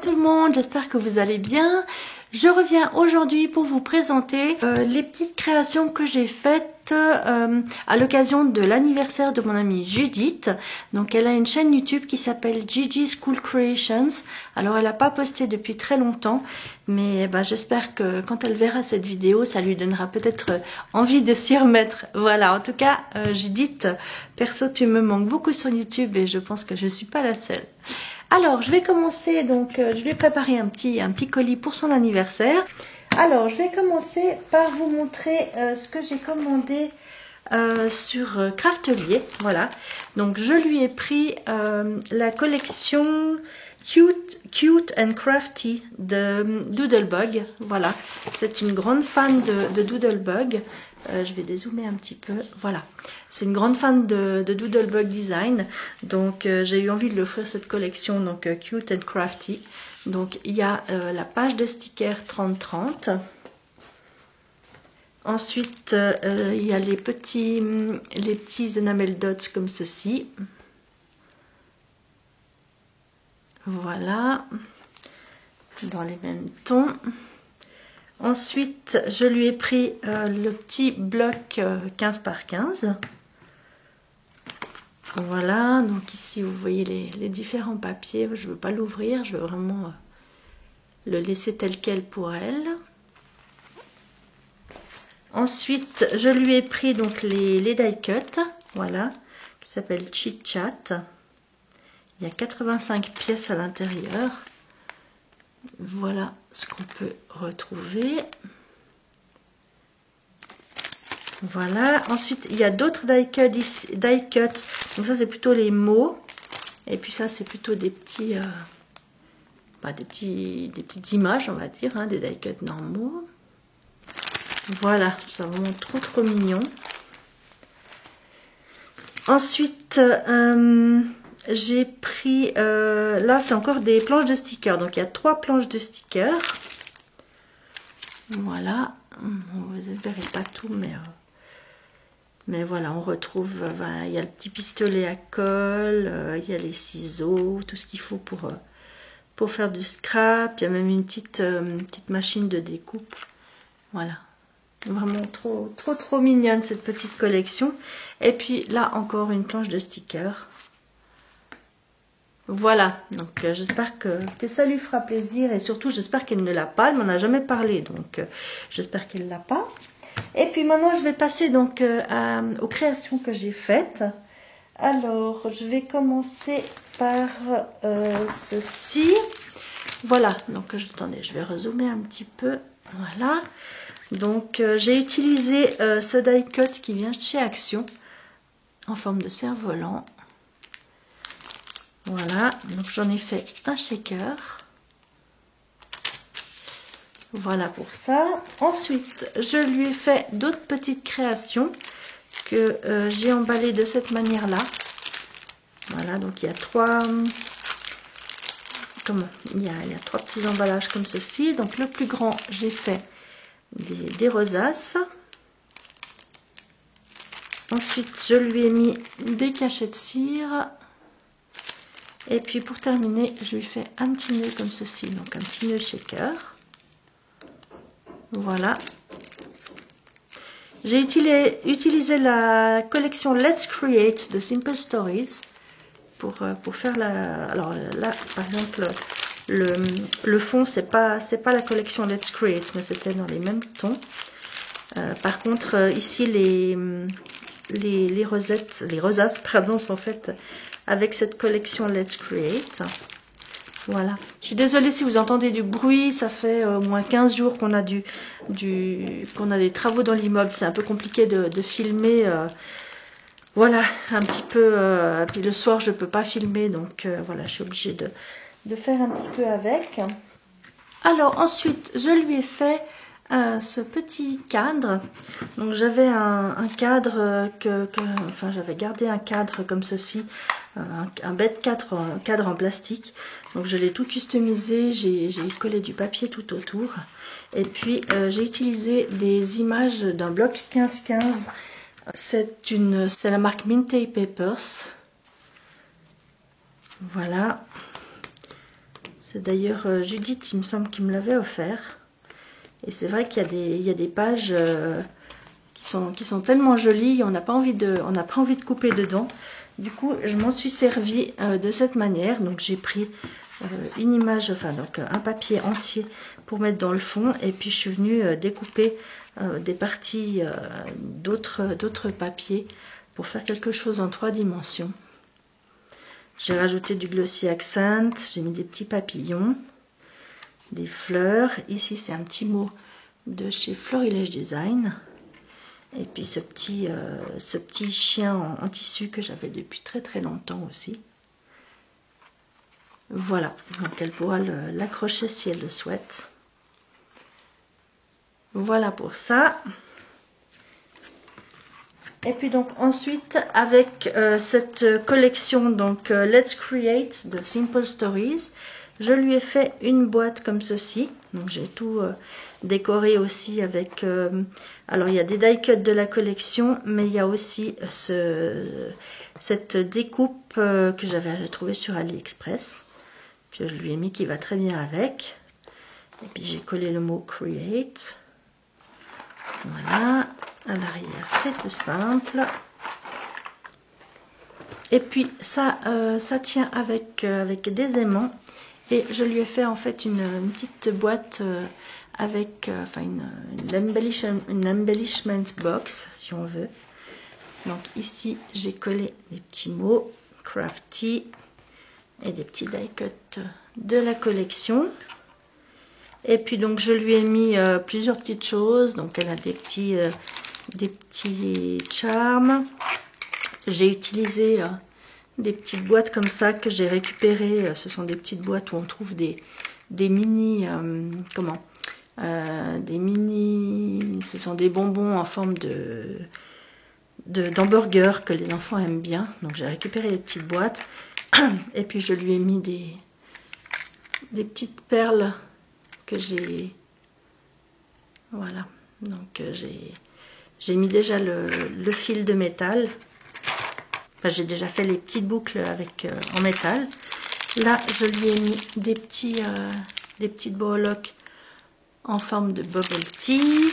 Tout le monde, j'espère que vous allez bien. Je reviens aujourd'hui pour vous présenter les petites créations que j'ai faites à l'occasion de l'anniversaire de mon amie Judith. Donc elle a une chaîne YouTube qui s'appelle Gigi's Cool Creations. Alors elle n'a pas posté depuis très longtemps, mais j'espère que quand elle verra cette vidéo, ça lui donnera peut-être envie de s'y remettre. Voilà, en tout cas Judith, perso tu me manques beaucoup sur YouTube et je pense que je ne suis pas la seule. Alors, je vais commencer, donc je vais préparer un petit colis pour son anniversaire. Alors, je vais commencer par vous montrer ce que j'ai commandé sur Craftelier. Voilà, donc je lui ai pris la collection Cute and Crafty de Doodlebug. Voilà, c'est une grande fan de Doodlebug. Je vais dézoomer un petit peu. Voilà, c'est une grande fan de Doodlebug Design. Donc j'ai eu envie de lui offrir cette collection, donc Cute and Crafty. Donc il y a la page de stickers 30-30. Ensuite il y a les petits enamel dots comme ceci. Voilà, dans les mêmes tons. Ensuite, je lui ai pris le petit bloc 15 par 15. Voilà, donc ici vous voyez les différents papiers. Je ne veux pas l'ouvrir, je veux vraiment le laisser tel quel pour elle. Ensuite, je lui ai pris donc les die cut, voilà, qui s'appelle Chit Chat. Il y a 85 pièces à l'intérieur. Voilà ce qu'on peut retrouver. Voilà. Ensuite, il y a d'autres die cut. Donc ça, c'est plutôt les mots. Et puis ça, c'est plutôt des petits, des petites images, on va dire, hein, des die cut normaux. Voilà, c'est vraiment trop mignon. Ensuite, j'ai pris, là c'est encore des planches de stickers, donc il y a 3 planches de stickers. Voilà, vous ne verrez pas tout, mais voilà, on retrouve, il y a le petit pistolet à colle, il y a les ciseaux, tout ce qu'il faut pour faire du scrap. Il y a même une petite machine de découpe. Voilà, vraiment trop mignonne cette petite collection. Et puis là encore une planche de stickers. Voilà, donc j'espère que ça lui fera plaisir et surtout j'espère qu'elle ne l'a pas, elle m'en a jamais parlé, donc j'espère qu'elle ne l'a pas. Et puis maintenant je vais passer donc aux créations que j'ai faites. Alors je vais commencer par ceci. Voilà, donc attendez, je vais rezoomer un petit peu. Voilà, donc j'ai utilisé ce die cut qui vient de chez Action en forme de cerf-volant. Voilà, donc j'en ai fait un shaker. Voilà pour ça. Ensuite, je lui ai fait d'autres petites créations que j'ai emballées de cette manière-là. Voilà, donc il y a trois petits emballages comme ceci. Donc le plus grand, j'ai fait des rosaces. Ensuite, je lui ai mis des cachets de cire. Et puis pour terminer, je lui fais un petit nœud comme ceci, donc un petit nœud shaker. Voilà. J'ai utilisé la collection Let's Create de Simple Stories pour faire la... Alors là, par exemple, le fond, c'est pas la collection Let's Create, mais c'était dans les mêmes tons. Par contre, ici, les rosaces, pardon, sont faites avec cette collection Let's Create. Voilà. Je suis désolée si vous entendez du bruit, ça fait au moins 15 jours qu'on a qu'on a des travaux dans l'immeuble. C'est un peu compliqué de filmer. Voilà, un petit peu. Puis le soir, je ne peux pas filmer, donc voilà, je suis obligée de faire un petit peu avec. Alors ensuite, je lui ai fait ce petit cadre. Donc j'avais un cadre enfin j'avais gardé un cadre comme ceci, un bête cadre en plastique. Donc je l'ai tout customisé, j'ai collé du papier tout autour. Et puis j'ai utilisé des images d'un bloc 15-15. C'est la marque Minty Papers. Voilà. C'est d'ailleurs Judith, il me semble, qui me l'avait offert. Et c'est vrai qu'il y a des pages qui sont tellement jolies, on n'a pas envie de couper dedans. Du coup, je m'en suis servi de cette manière. Donc j'ai pris une image, enfin donc un papier entier pour mettre dans le fond. Et puis je suis venue découper des parties d'autres papiers pour faire quelque chose en 3 dimensions. J'ai rajouté du glossy accent, j'ai mis des petits papillons, des fleurs. Ici, c'est un petit mot de chez Florilège Design. Et puis ce petit chien en tissu que j'avais depuis très très longtemps aussi. Voilà, donc elle pourra l'accrocher si elle le souhaite. Voilà pour ça. Et puis donc ensuite avec cette collection donc Let's Create de Simple Stories, je lui ai fait une boîte comme ceci. Donc j'ai tout décoré aussi avec alors il y a des die cuts de la collection, mais il y a aussi cette découpe que j'avais trouvée sur AliExpress, que je lui ai mis, qui va très bien avec. Et puis j'ai collé le mot Create. Voilà, à l'arrière c'est tout simple. Et puis ça tient avec des aimants. Et je lui ai fait en fait une petite boîte avec enfin une embellishment box si on veut. Donc ici j'ai collé des petits mots crafty et des petits die cuts de la collection. Et puis donc je lui ai mis plusieurs petites choses. Donc elle a des petits charms. J'ai utilisé des petites boîtes comme ça que j'ai récupérées. Ce sont des petites boîtes où on trouve des mini ce sont des bonbons en forme d'hamburger que les enfants aiment bien. Donc j'ai récupéré les petites boîtes et puis je lui ai mis des petites perles que j'ai, voilà, donc j'ai mis déjà le fil de métal. Enfin, j'ai déjà fait les petites boucles avec en métal. Là je lui ai mis des petites breloques en forme de bubble tea.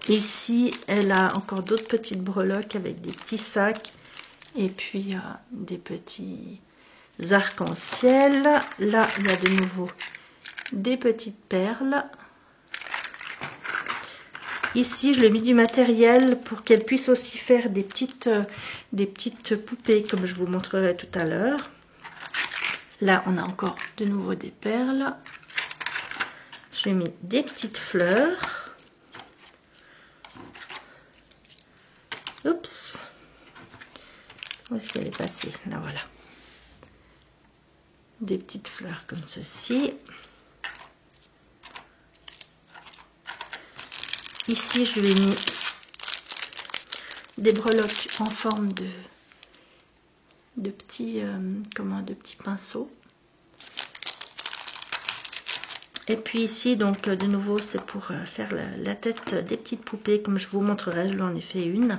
Ici elle a encore d'autres petites breloques avec des petits sacs et puis des petits arcs-en-ciel. Là il y a de nouveau des petites perles. Ici je lui ai mis du matériel pour qu'elle puisse aussi faire des petites poupées comme je vous montrerai tout à l'heure. Là on a encore de nouveau des perles. Je lui ai mis des petites fleurs. Oups, où est-ce qu'elle est passée? Là voilà, des petites fleurs comme ceci. Ici, je lui ai mis des breloques en forme de petits pinceaux. Et puis ici, donc de nouveau, c'est pour faire la tête des petites poupées, comme je vous montrerai. Je lui en ai fait une.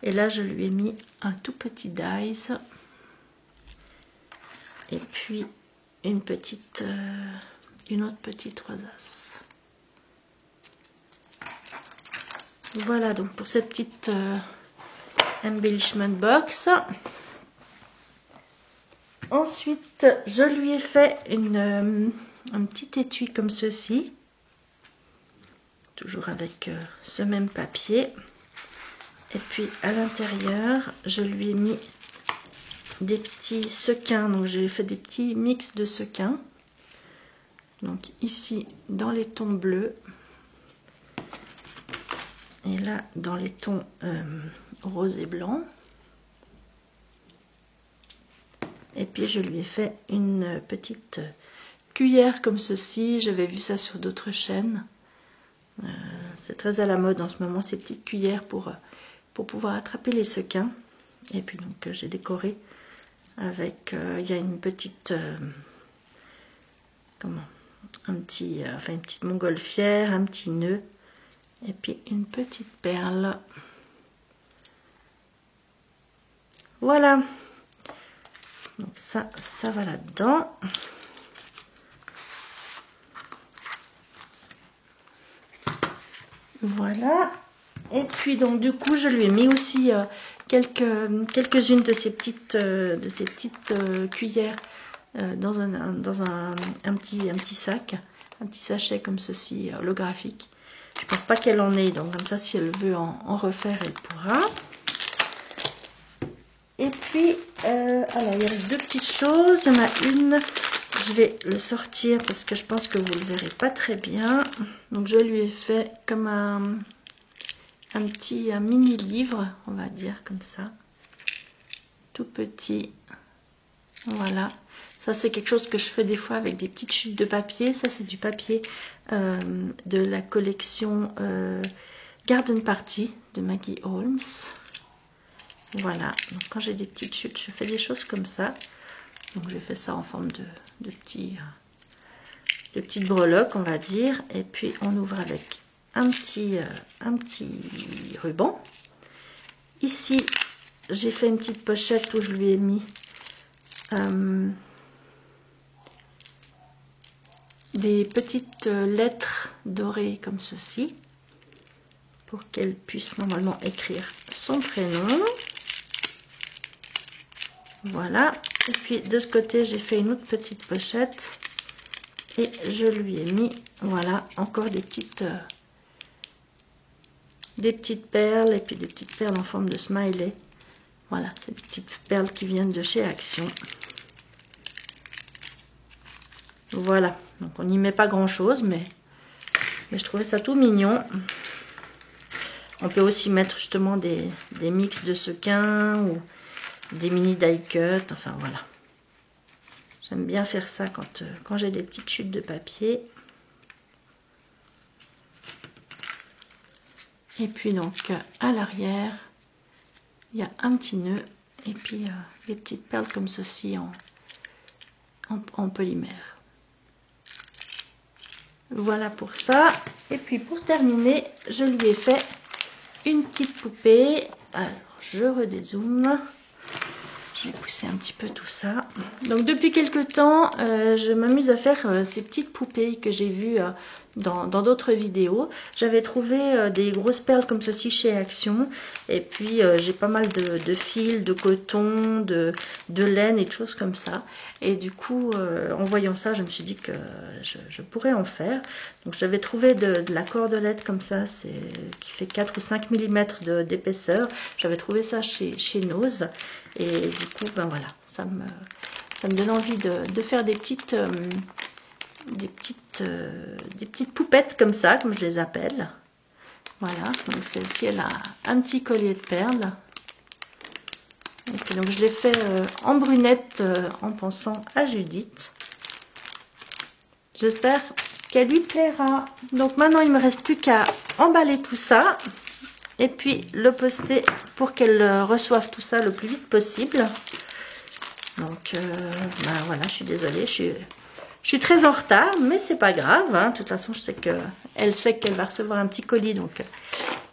Et là, je lui ai mis un tout petit dies. Et puis une autre petite rosace. Voilà donc pour cette petite embellishment box. Ensuite, je lui ai fait un petit étui comme ceci. Toujours avec ce même papier. Et puis à l'intérieur, je lui ai mis des petits sequins. Donc j'ai fait des petits mix de sequins. Donc ici dans les tons bleus. Et là, dans les tons rose et blanc. Et puis, je lui ai fait une petite cuillère comme ceci. J'avais vu ça sur d'autres chaînes. C'est très à la mode en ce moment, ces petites cuillères pour pouvoir attraper les sequins. Et puis, donc, j'ai décoré avec... il y a une petite... une petite montgolfière, un petit nœud. Et puis une petite perle. Voilà. Donc ça va là-dedans. Voilà. Et puis donc du coup je lui ai mis aussi quelques-unes de ces petites cuillères dans un petit sac, un petit sachet comme ceci holographique. Je pense pas qu'elle en ait, donc comme ça si elle veut en refaire elle pourra. Et puis alors il y a deux petites choses. Il y en a une, je vais le sortir parce que je pense que vous le verrez pas très bien. Donc je lui ai fait comme un mini livre, on va dire comme ça, tout petit. Voilà, ça c'est quelque chose que je fais des fois avec des petites chutes de papier. Ça c'est du papier de la collection Garden Party de Maggie Holmes. Voilà, donc quand j'ai des petites chutes, je fais des choses comme ça. Donc j'ai fait ça en forme de petites breloques, on va dire. Et puis on ouvre avec un petit ruban. Ici, j'ai fait une petite pochette où je lui ai mis des petites lettres dorées comme ceci, pour qu'elle puisse normalement écrire son prénom. Voilà. Et puis de ce côté, j'ai fait une autre petite pochette et je lui ai mis, voilà, encore des petites perles, et puis des petites perles en forme de smiley. Voilà, c'est des petites perles qui viennent de chez Action. Voilà, donc on n'y met pas grand chose, mais je trouvais ça tout mignon. On peut aussi mettre justement des mix de sequins ou des mini die cut, enfin voilà. J'aime bien faire ça quand j'ai des petites chutes de papier. Et puis donc à l'arrière, il y a un petit nœud et puis des petites perles comme ceci en polymère. Voilà pour ça. Et puis pour terminer, je lui ai fait une petite poupée. Alors je redézoome. Je vais pousser un petit peu tout ça. Donc depuis quelques temps, je m'amuse à faire ces petites poupées que j'ai vues dans d'autres vidéos. J'avais trouvé des grosses perles comme ceci chez Action. Et puis j'ai pas mal de fils, de coton, de laine et de choses comme ça. Et du coup, en voyant ça, je me suis dit que je pourrais en faire. Donc j'avais trouvé de la cordelette comme ça, qui fait 4 ou 5 mm d'épaisseur. J'avais trouvé ça chez Nose. Et du coup, ben voilà, ça me donne envie de faire des petites poupettes comme ça, comme je les appelle. Voilà, donc celle-ci, elle a un petit collier de perles. Et puis donc je l'ai fait en brunette en pensant à Judith. J'espère qu'elle lui plaira. Donc maintenant, il ne me reste plus qu'à emballer tout ça. Et puis le poster pour qu'elle reçoive tout ça le plus vite possible. Donc ben voilà, je suis désolée, je suis très en retard, mais c'est pas grave. Hein. De toute façon, je sais qu'elle sait qu'elle va recevoir un petit colis, donc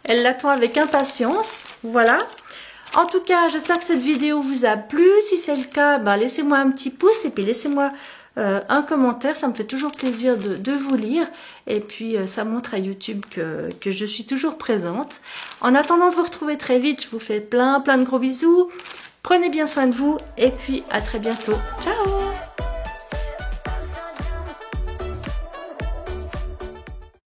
elle l'attend avec impatience. Voilà. En tout cas, j'espère que cette vidéo vous a plu. Si c'est le cas, ben, laissez-moi un petit pouce et puis laissez-moi un commentaire, ça me fait toujours plaisir de vous lire et puis ça montre à YouTube que je suis toujours présente. En attendant de vous retrouver très vite, je vous fais plein de gros bisous. Prenez bien soin de vous et puis à très bientôt. Ciao!